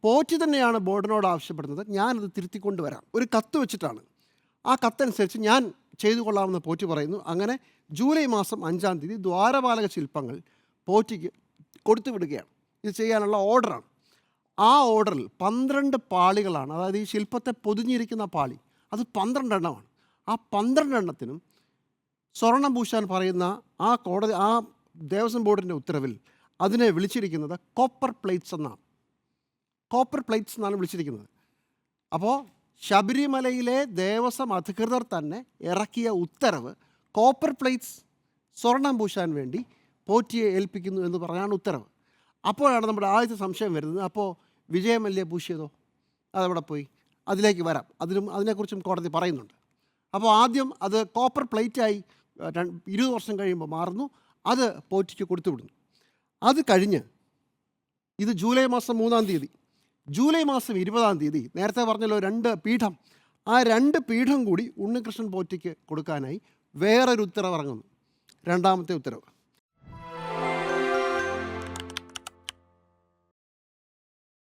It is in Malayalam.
പോറ്റി തന്നെയാണ് ബോർഡിനോട് ആവശ്യപ്പെടുന്നത്, ഞാനത് തിരുത്തിക്കൊണ്ട് വരാം. ഒരു കത്ത് വെച്ചിട്ടാണ്. ആ കത്തനുസരിച്ച് ഞാൻ ചെയ്തു കൊള്ളാമെന്ന് പോറ്റി പറയുന്നു. അങ്ങനെ ജൂലൈ മാസം 5-ാം തീയതി ദ്വാരപാലക ശില്പങ്ങൾ പോറ്റിക്ക് കൊടുത്തു വിടുകയാണ്. ഇത് ചെയ്യാനുള്ള ഓർഡറാണ്. ആ ഓർഡറിൽ 12 പാളികളാണ്. അതായത് ഈ ശില്പത്തെ പൊതിഞ്ഞിരിക്കുന്ന പാളി അത് 12 എണ്ണമാണ്. ആ 12 എണ്ണത്തിനും സ്വർണം പൂശാൻ പറയുന്ന ആ ദേവസ്വം ബോർഡിൻ്റെ ഉത്തരവിൽ അതിനെ വിളിച്ചിരിക്കുന്നത് കോപ്പർ പ്ലേറ്റ്സ് എന്നാണ്. കോപ്പർ പ്ലേറ്റ്സ് എന്നാണ് വിളിച്ചിരിക്കുന്നത്. അപ്പോൾ ശബരിമലയിലെ ദേവസ്വം അധികൃതർ തന്നെ ഇറക്കിയ ഉത്തരവ് കോപ്പർ പ്ലേറ്റ്സ് സ്വർണം പൂശാൻ വേണ്ടി പോറ്റിയെ ഏൽപ്പിക്കുന്നു എന്ന് പറഞ്ഞാണ് ഉത്തരവ്. അപ്പോഴാണ് നമ്മുടെ ആദ്യത്തെ സംശയം വരുന്നത്, അപ്പോൾ വിജയമല്യ പൂശിയതോ, അതെവിടെ പോയി? അതിലേക്ക് വരാം. അതിനെക്കുറിച്ചും കോടതി പറയുന്നുണ്ട്. അപ്പോൾ ആദ്യം അത് കോപ്പർ പ്ലേറ്റായി 20 വർഷം കഴിയുമ്പോൾ മാറുന്നു. അത് പോറ്റിക്ക് കൊടുത്തുവിടുന്നു. അത് കഴിഞ്ഞ് ഇത് ജൂലൈ മാസം 3-ാം തീയതി, ജൂലൈ മാസം 20-ാം തീയതി നേരത്തെ പറഞ്ഞല്ലോ 2 പീഠം, ആ 2 പീഠം കൂടി ഉണ്ണികൃഷ്ണൻ പോറ്റിക്ക് കൊടുക്കാനായി വേറൊരു ഉത്തരവ് ഇറങ്ങുന്നു, 2ാമത്തെ ഉത്തരവ്.